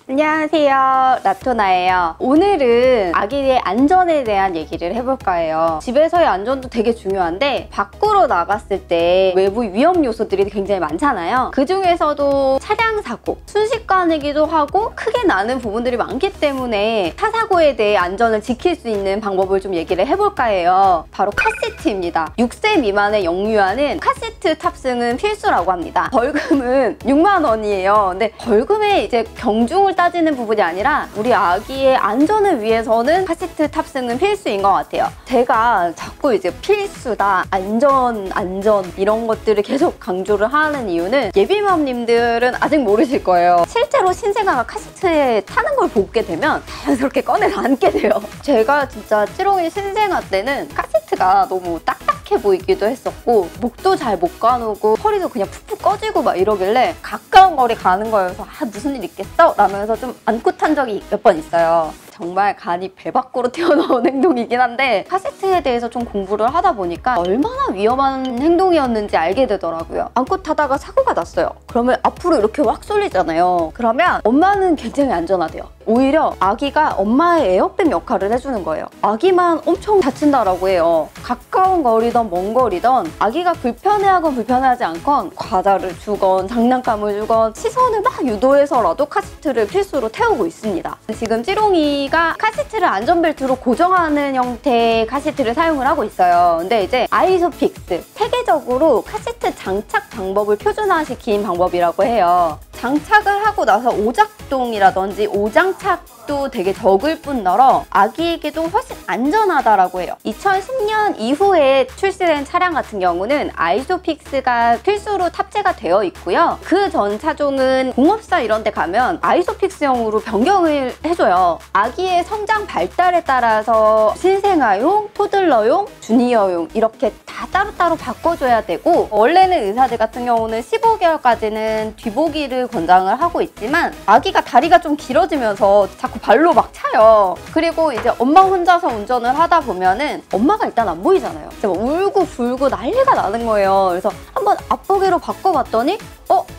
안녕하세요, 라토나예요. 오늘은 아기의 안전에 대한 얘기를 해볼까 해요. 집에서의 안전도 되게 중요한데 밖으로 나갔을 때 외부 위험 요소들이 굉장히 많잖아요. 그 중에서도 차량 사고, 순식간이기도 하고 크게 나는 부분들이 많기 때문에 차 사고에 대해 안전을 지킬 수 있는 방법을 좀 얘기를 해볼까 해요. 바로 카시트입니다. 6세 미만의 영유아는 카시트 탑승은 필수라고 합니다. 벌금은 6만 원이에요. 근데 벌금에 이제 경중을 따지는 부분이 아니라 우리 아기의 안전을 위해서는 카시트 탑승은 필수인 것 같아요. 제가 자꾸 이제 필수다, 안전 이런 것들을 계속 강조를 하는 이유는 예비맘님들은 아직 모르실 거예요. 실제로 신생아가 카시트에 타는 걸 보게 되면 자연스럽게 꺼내서 앉게 돼요. 제가 진짜 찌롱이 신생아 때는 카시트가 너무 딱딱해 보이기도 했었고 목도 잘 못 가누고 허리도 그냥 푹푹 꺼지고 막 이러길래 가까운 거리 가는 거여서 무슨 일 있겠어? 라면서 좀 안고 탄 적이 몇 번 있어요. 정말 간이 배 밖으로 튀어나온 행동이긴 한데 카시트에 대해서 좀 공부를 하다 보니까 얼마나 위험한 행동이었는지 알게 되더라고요. 안고 타다가 사고가 났어요. 그러면 앞으로 이렇게 확 쏠리잖아요. 그러면 엄마는 굉장히 안전하대요. 오히려 아기가 엄마의 에어백 역할을 해주는 거예요. 아기만 엄청 다친다라고 해요. 가까운 거리든 먼 거리든 아기가 불편해하건 불편하지 않건 과자를 주건 장난감을 주건 시선을 막 유도해서라도 카시트를 필수로 태우고 있습니다. 지금 찌롱이가 카시트를 안전벨트로 고정하는 형태의 카시트를 사용을 하고 있어요. 근데 이제 아이소픽스, 세계적으로 카시트 장착 방법을 표준화시킨 방법이라고 해요. 장착을 하고 나서 오작동이라든지 오장착도 되게 적을 뿐더러 아기에게도 훨씬 안전하다라고 해요. 2010년 이후에 출시된 차량 같은 경우는 아이소픽스가 필수로 탑재가 되어 있고요. 그 전 차종은 공업사 이런 데 가면 아이소픽스형으로 변경을 해줘요. 아기의 성장 발달에 따라서 신생아용, 토들러용, 주니어용 이렇게 다 따로따로 바꿔줘야 되고 원래는 의사들 같은 경우는 15개월까지는 뒤보기를 권장을 하고 있지만 아기가 다리가 좀 길어지면서 자꾸 발로 막 차요. 그리고 이제 엄마 혼자서 운전을 하다 보면은 엄마가 일단 안 보이잖아요. 울고 불고 난리가 나는 거예요. 그래서 한번 앞보기로 바꿔봤더니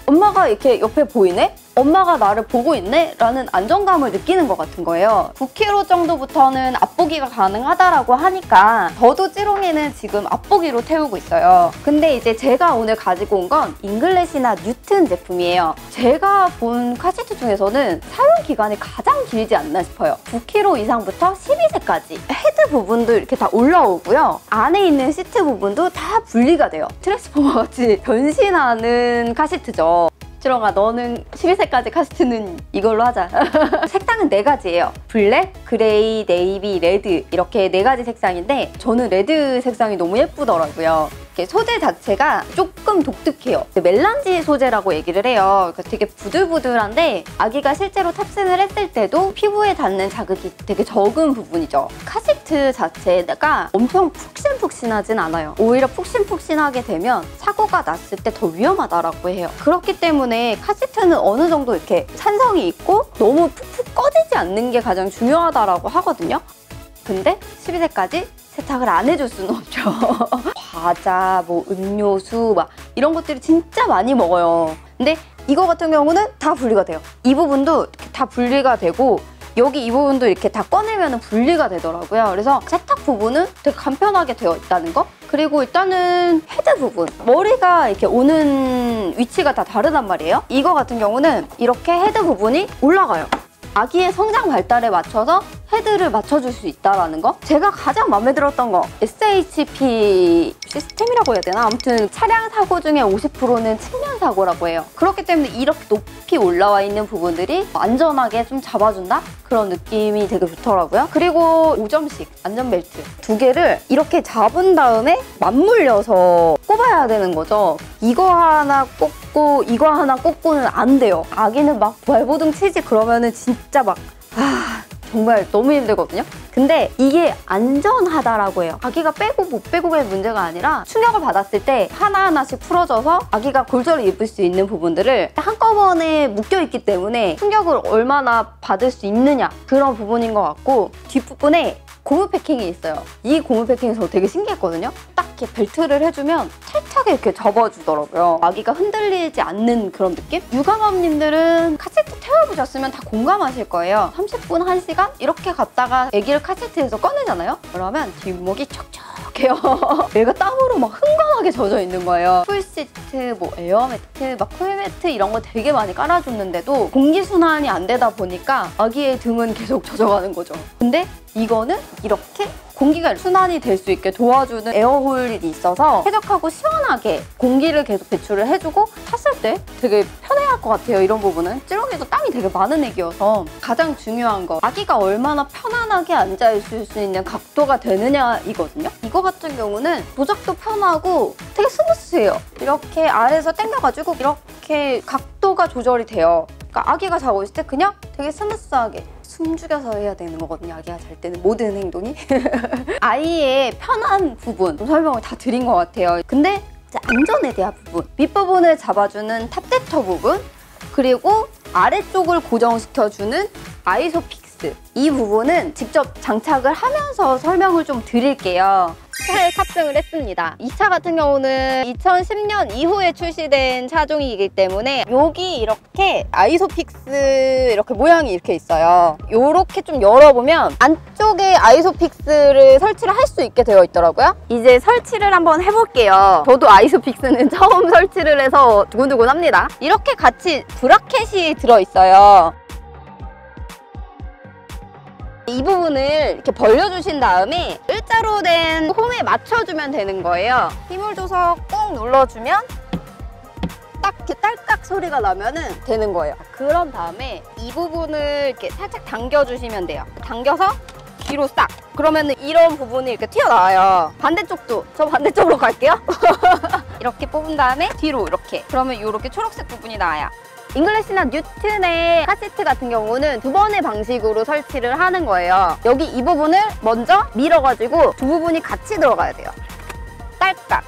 엄마가 이렇게 옆에 보이네? 엄마가 나를 보고 있네? 라는 안정감을 느끼는 것 같은 거예요. 9kg 정도부터는 앞보기가 가능하다라고 하니까 저도 찌롱이는 지금 앞보기로 태우고 있어요. 근데 이제 제가 오늘 가지고 온 건 잉글래시나 뉴튼 제품이에요. 제가 본 카시트 중에서는 사용 기간이 가장 길지 않나 싶어요. 9kg 이상부터 12세까지 헤드 부분도 이렇게 다 올라오고요. 안에 있는 시트 부분도 다 분리가 돼요. 트랜스포머 같이 변신하는 카시트죠. 찌롱아, 너는 12세까지 카시트는 이걸로 하자. 색상은 4가지예요. 블랙, 그레이, 네이비, 레드 이렇게 4가지 색상인데 저는 레드 색상이 너무 예쁘더라고요. 소재 자체가 조금 독특해요. 멜란지 소재라고 얘기를 해요. 그러니까 되게 부들부들한데 아기가 실제로 탑승을 했을 때도 피부에 닿는 자극이 되게 적은 부분이죠. 카시트 자체가 엄청 푹신푹신하진 않아요. 오히려 푹신푹신하게 되면 사고가 났을 때 더 위험하다라고 해요. 그렇기 때문에 카시트는 어느 정도 이렇게 산성이 있고 너무 푹푹 꺼지지 않는 게 가장 중요하다라고 하거든요. 근데 12세까지 세탁을 안 해줄 수는 없죠. 과자, 음료수 이런 것들이 진짜 많이 먹어요. 근데 이거 같은 경우는 다 분리가 돼요. 이 부분도 다 분리가 되고 여기 이 부분도 이렇게 다 꺼내면 분리가 되더라고요. 그래서 세탁 부분은 되게 간편하게 되어 있다는 거. 그리고 일단은 헤드 부분, 머리가 이렇게 오는 위치가 다 다르단 말이에요. 이거 같은 경우는 이렇게 헤드 부분이 올라가요. 아기의 성장 발달에 맞춰서 헤드를 맞춰줄 수 있다는 거. 제가 가장 마음에 들었던 거 SHP 시스템이라고 해야 되나? 아무튼 차량 사고 중에 50%는 측면 사고라고 해요. 그렇기 때문에 이렇게 높이 올라와 있는 부분들이 안전하게 좀 잡아준다? 그런 느낌이 되게 좋더라고요. 그리고 5점씩 안전벨트 2개를 이렇게 잡은 다음에 맞물려서 꼽아야 되는 거죠. 이거 하나 꽂고 이거 하나 꽂고는 안 돼요. 아기는 막 발버둥 치지 그러면은 진짜 정말 너무 힘들거든요. 근데 이게 안전하다라고 해요. 아기가 빼고 못 빼고의 문제가 아니라 충격을 받았을 때 하나하나씩 풀어져서 아기가 골절을 입을 수 있는 부분들을 한꺼번에 묶여있기 때문에 충격을 얼마나 받을 수 있느냐 그런 부분인 것 같고 뒷부분에 고무 패킹이 있어요. 이 고무 패킹이 저 되게 신기했거든요. 딱 이렇게 벨트를 해주면 살짝 이렇게 접어주더라고요. 아기가 흔들리지 않는 그런 느낌? 육아맘님들은 카세트 태워보셨으면 다 공감하실 거예요. 30분, 1시간 이렇게 갔다가 아기를 카세트에서 꺼내잖아요? 그러면 뒷목이 촉촉해요. 얘가 땀으로 막 흥건하게 젖어 있는 거예요. 풀시트, 뭐 에어매트, 막 쿨매트 이런 거 되게 많이 깔아줬는데도 공기순환이 안 되다 보니까 아기의 등은 계속 젖어가는 거죠. 근데 이거는 이렇게 공기가 순환이 될 수 있게 도와주는 에어홀이 있어서 쾌적하고 시원하게 공기를 계속 배출을 해주고 탔을 때 되게 편해할 것 같아요. 이런 부분은. 찌롱이도 땀이 되게 많은 애기여서 가장 중요한 거 아기가 얼마나 편안하게 앉아있을 수 있는 각도가 되느냐이거든요. 이거 같은 경우는 조작도 편하고 되게 스무스해요. 이렇게 아래에서 당겨가지고 이렇게 각도가 조절이 돼요. 그러니까 아기가 자고 있을 때 그냥 되게 스무스하게 숨죽여서 해야 되는 거거든요. 아기가 잘 때는 모든 행동이. 아이의 편한 부분 설명을 다 드린 것 같아요. 근데 이제 안전에 대한 부분, 윗부분을 잡아주는 탑데터 부분, 그리고 아래쪽을 고정시켜주는 아이소픽스, 이 부분은 직접 장착을 하면서 설명을 좀 드릴게요. 차에 탑승을 했습니다. 이 차 같은 경우는 2010년 이후에 출시된 차종이기 때문에 여기 이렇게 아이소픽스 이렇게 모양이 이렇게 있어요. 이렇게 좀 열어보면 안쪽에 아이소픽스를 설치를 할 수 있게 되어 있더라고요. 이제 설치를 한번 해볼게요. 저도 아이소픽스는 처음 설치를 해서 두근두근합니다. 이렇게 같이 브라켓이 들어있어요. 이 부분을 이렇게 벌려주신 다음에 일자로 된 홈에 맞춰주면 되는 거예요. 힘을 줘서 꾹 눌러주면 딱 이렇게 딸깍 소리가 나면은 되는 거예요. 그런 다음에 이 부분을 이렇게 살짝 당겨주시면 돼요. 당겨서 뒤로 싹! 그러면은 이런 부분이 이렇게 튀어나와요. 반대쪽도, 저 반대쪽으로 갈게요. 이렇게 뽑은 다음에 뒤로 이렇게. 그러면 이렇게 초록색 부분이 나와요. 잉글래시나 뉴튼의 카세트 같은 경우는 두 번의 방식으로 설치를 하는 거예요. 여기 이 부분을 먼저 밀어가지고 두 부분이 같이 들어가야 돼요. 딸깍!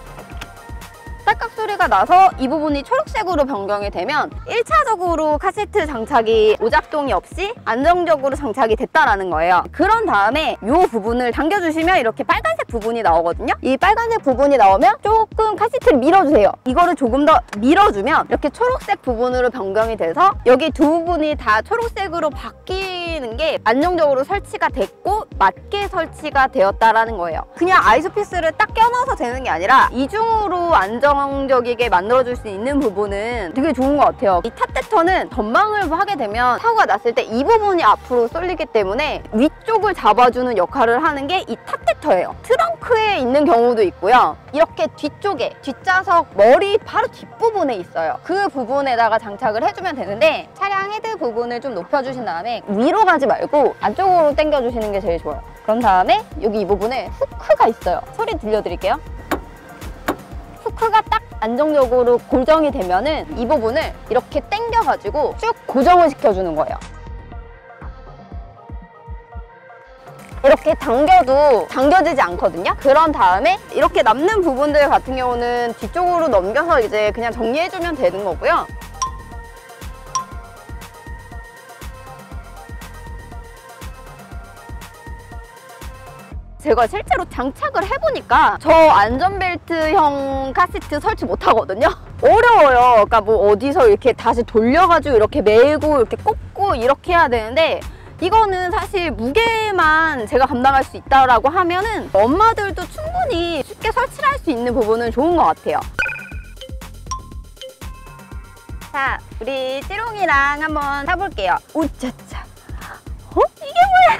딸깍 소리가 나서 이 부분이 초록색으로 변경이 되면 1차적으로 카세트 장착이 오작동이 없이 안정적으로 장착이 됐다라는 거예요. 그런 다음에 이 부분을 당겨주시면 이렇게 빨간색 부분이 나오거든요. 이 빨간색 부분이 나오면 조금 카세트를 밀어주세요. 이거를 조금 더 밀어주면 이렇게 초록색 부분으로 변경이 돼서 여기 두 부분이 다 초록색으로 바뀌는 게 안정적으로 설치가 됐고 맞게 설치가 되었다라는 거예요. 그냥 아이소픽스를 딱 껴넣어서 되는 게 아니라 이중으로 안정적이게 만들어줄 수 있는 부분은 되게 좋은 것 같아요. 이 탑데터는 전방을 하게 되면 사고가 났을 때 이 부분이 앞으로 쏠리기 때문에 위쪽을 잡아주는 역할을 하는 게 이 탑데터예요. 트렁크에 있는 경우도 있고요. 이렇게 뒤쪽에 뒷좌석 머리 바로 뒷부분에 있어요. 그 부분에다가 장착을 해주면 되는데 차량 헤드 부분을 좀 높여주신 다음에 위로 가지 말고 안쪽으로 당겨주시는 게 제일 좋아요. 그런 다음에 여기 이 부분에 후크가 있어요. 소리 들려드릴게요. 후크가 딱 안정적으로 고정이 되면은 이 부분을 이렇게 당겨가지고 쭉 고정을 시켜주는 거예요. 이렇게 당겨도 당겨지지 않거든요. 그런 다음에 이렇게 남는 부분들 같은 경우는 뒤쪽으로 넘겨서 이제 그냥 정리해주면 되는 거고요. 제가 실제로 장착을 해보니까 저 안전벨트형 카시트 설치 못하거든요. 어려워요. 그러니까 뭐 어디서 이렇게 다시 돌려가지고 이렇게 매고 이렇게 꽂고 이렇게 해야 되는데 이거는 사실 무게만 제가 감당할 수 있다라고 하면은 엄마들도 충분히 쉽게 설치를 할 수 있는 부분은 좋은 것 같아요. 자, 우리 찌롱이랑 한번 타볼게요. 우짜짜. 이게 뭐야?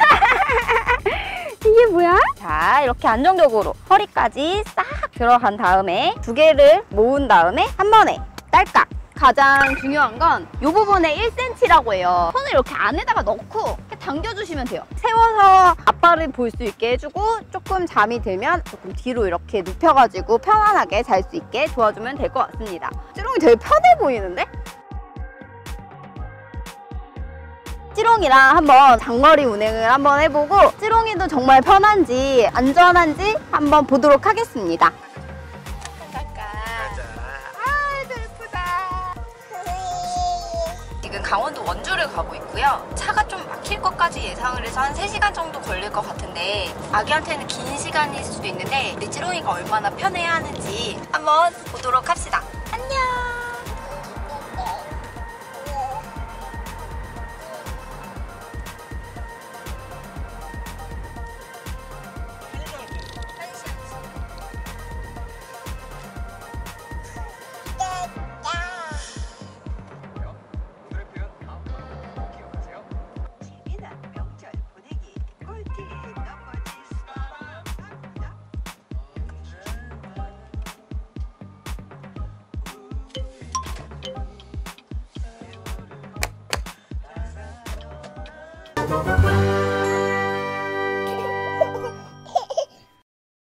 이게 뭐야? 자, 이렇게 안정적으로 허리까지 싹 들어간 다음에 두 개를 모은 다음에 한 번에 딸깍! 가장 중요한 건 이 부분에 1cm라고 해요. 손을 이렇게 안에다가 넣고 이렇게 당겨주시면 돼요. 세워서 앞발을 볼 수 있게 해주고 조금 잠이 들면 조금 뒤로 이렇게 눕혀가지고 편안하게 잘 수 있게 도와주면 될 것 같습니다. 찌롱이 되게 편해 보이는데? 찌롱이랑 한번 장거리 운행을 한번 해보고 찌롱이도 정말 편한지 안전한지 한번 보도록 하겠습니다. 지금 강원도 원주를 가고 있고요. 차가 좀 막힐 것까지 예상을 해서 한 3시간 정도 걸릴 것 같은데 아기한테는 긴 시간일 수도 있는데 우리 찌롱이가 얼마나 편해야 하는지 한번 보도록 합시다. 안녕. Bye.